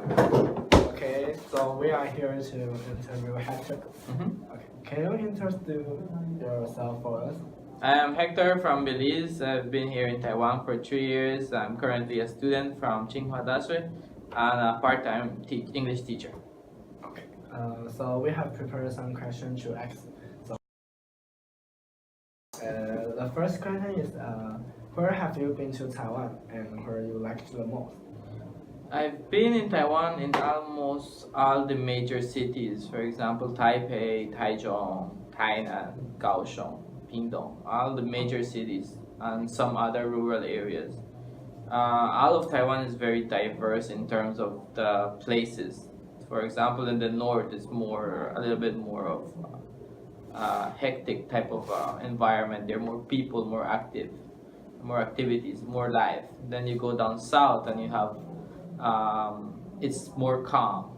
Okay, so we are here to interview Hector. Okay, can you introduce yourself for us? I am Hector from Belize. I've been here in Taiwan for 3 years. I'm currently a student from Tsinghua Dashi and a part-time English teacher. Okay. So we have prepared some questions to ask. So the first question is, where have you been to Taiwan and where you liked the most? I've been in Taiwan in almost all the major cities. For example, Taipei, Taichung, Tainan, Kaohsiung, Pingdong, all the major cities and some other rural areas. All of Taiwan is very diverse in terms of the places. For example, in the north, it's a little bit more of hectic type of environment. There are more people, more active, more activities, more life. Then you go down south and you have it's more calm.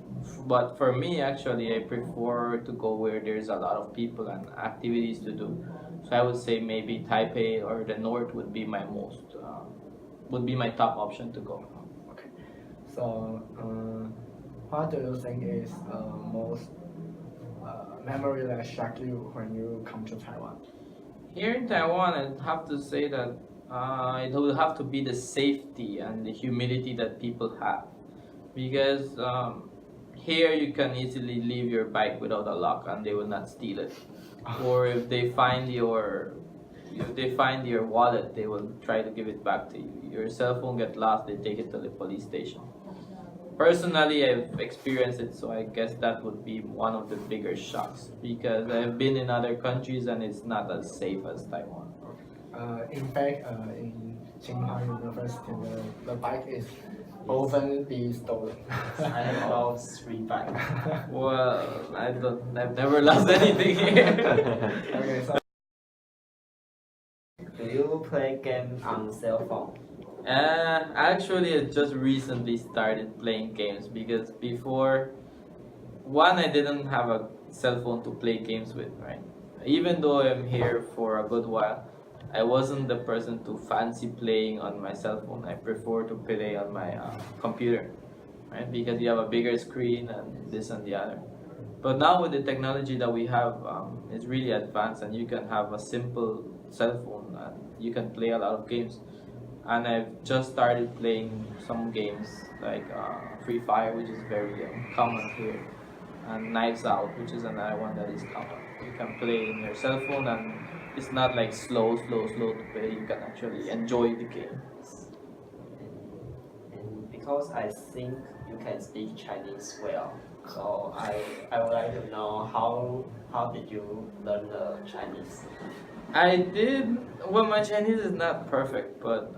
But for me, actually, I prefer to go where there's a lot of people and activities to do. So I would say maybe Taipei or the north would be my top option to go. Okay. So, what do you think is most memory that shocked you when you come to Taiwan? Here in Taiwan, I'd have to say that it will have to be the safety and the humility that people have, because here you can easily leave your bike without a lock and they will not steal it, or if they find your wallet, they will try to give it back to you. Your cell phone get lost, they take it to the police station. Personally, I've experienced it, so I guess that would be one of the bigger shocks, because I've been in other countries and it's not as safe as Taiwan. In fact, in Tsinghua University, the bike is often be stolen. I have lost 3 bikes. Well, I've never lost anything here. Okay, so Do you play games on cell phone? Actually, I just recently started playing games, because before, one, I didn't have a cell phone to play games with, right? Even though I'm here for a good while, I wasn't the person to fancy playing on my cell phone. I prefer to play on my computer, right? Because you have a bigger screen and this and the other. But now with the technology that we have, it's really advanced, and you can have a simple cell phone and you can play a lot of games. And I've just started playing some games like Free Fire, which is very common here, and Knives Out, which is another one that is common. You can play in your cell phone, and it's not like slow to play. You can actually enjoy the game. And because I think you can speak Chinese well, so I would like to know how did you learn the Chinese? I did. Well, my Chinese is not perfect, but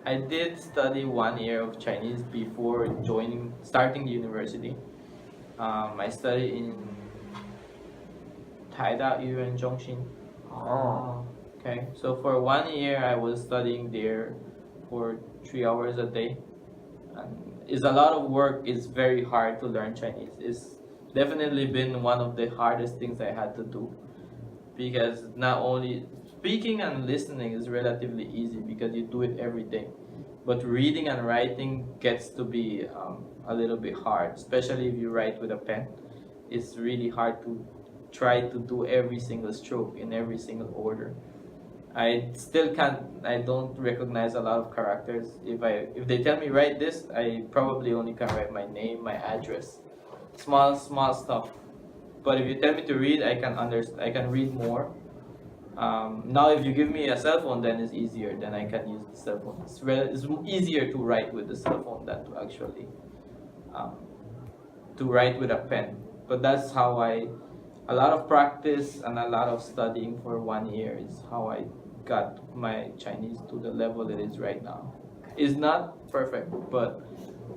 I did study 1 year of Chinese before starting the university. I studied in Taida Yuan Zhongxin. Oh. Okay, so for 1 year I was studying there for 3 hours a day, and it's a lot of work. It's very hard to learn Chinese. It's definitely been one of the hardest things I had to do, because not only speaking and listening is relatively easy because you do it every day, but reading and writing gets to be a little bit hard, especially if you write with a pen. It's really hard to try to do every single stroke in every single order. I still can't. I don't recognize a lot of characters. If they tell me write this, I probably only can write my name, my address, small stuff. But if you tell me to read, I can read more. Now, if you give me a cell phone, then it's easier. Then I can use the cell phone. It's easier to write with the cell phone than to actually to write with a pen. But that's how a lot of practice and a lot of studying for 1 year is how I got my Chinese to the level it is right now. It's not perfect, but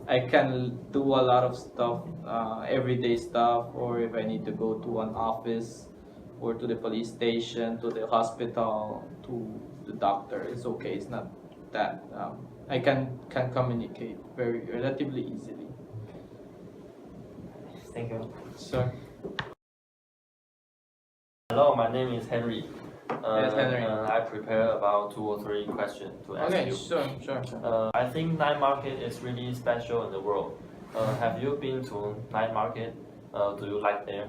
I can do a lot of stuff, everyday stuff, or if I need to go to an office or to the police station, to the hospital, to the doctor, it's okay. It's not that. I can communicate very relatively easily. Thank you. So, Hello, my name is Henry. Yes, Henry. I prepare about 2 or 3 questions to ask okay, you. sure. I think night market is really special in the world. Have you been to night market? Do you like there?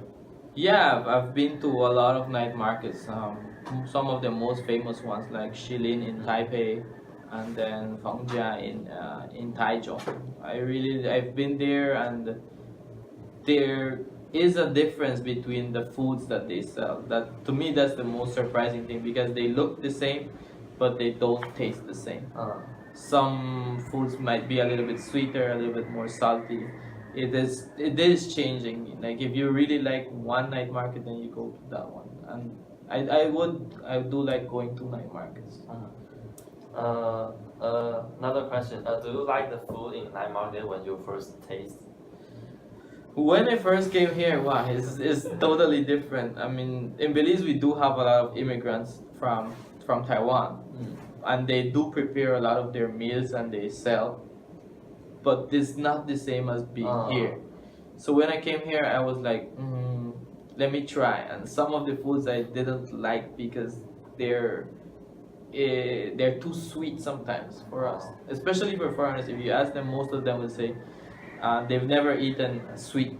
Yeah, I've been to a lot of night markets. Some of the most famous ones like Shilin in Taipei, and then Fengjia in Taichung. I've been there, and there is a difference between the foods that they sell. That to me, that's the most surprising thing because they look the same, but they don't taste the same. Some foods might be a little bit sweeter, a little bit more salty. It is changing. Like if you really like one night market, then you go to that one. And I do like going to night markets. Another question. Do you like the food in night market when you first taste? When I first came here, wow, it's totally different. I mean, in Belize we do have a lot of immigrants from Taiwan, and they do prepare a lot of their meals and they sell, but it's not the same as being here. So when I came here, I was like, let me try. And some of the foods I didn't like because they're they're too sweet sometimes for us, especially for foreigners. If you ask them, most of them will say they've never eaten sweet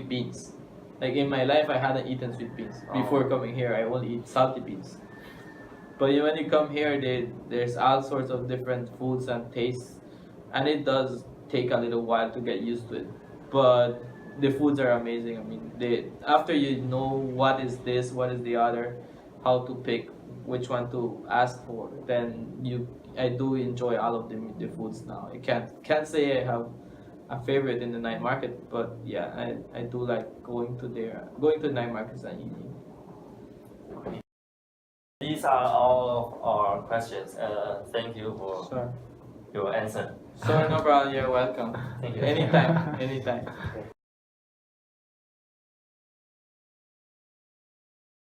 beans. Like in my life, I hadn't eaten sweet beans before coming here. I only eat salty beans. But when you come here, there's all sorts of different foods and tastes, and it does take a little while to get used to it. But the foods are amazing. I mean, after you know what is this, what is the other, how to pick which one to ask for, then I do enjoy all of the foods now. I can't say I have a favorite in the night market, but yeah, I do like going to night markets and eating. These are all of our questions. Thank you for Sure. your answer. Sure, no problem. You're welcome. Thank you. Anytime.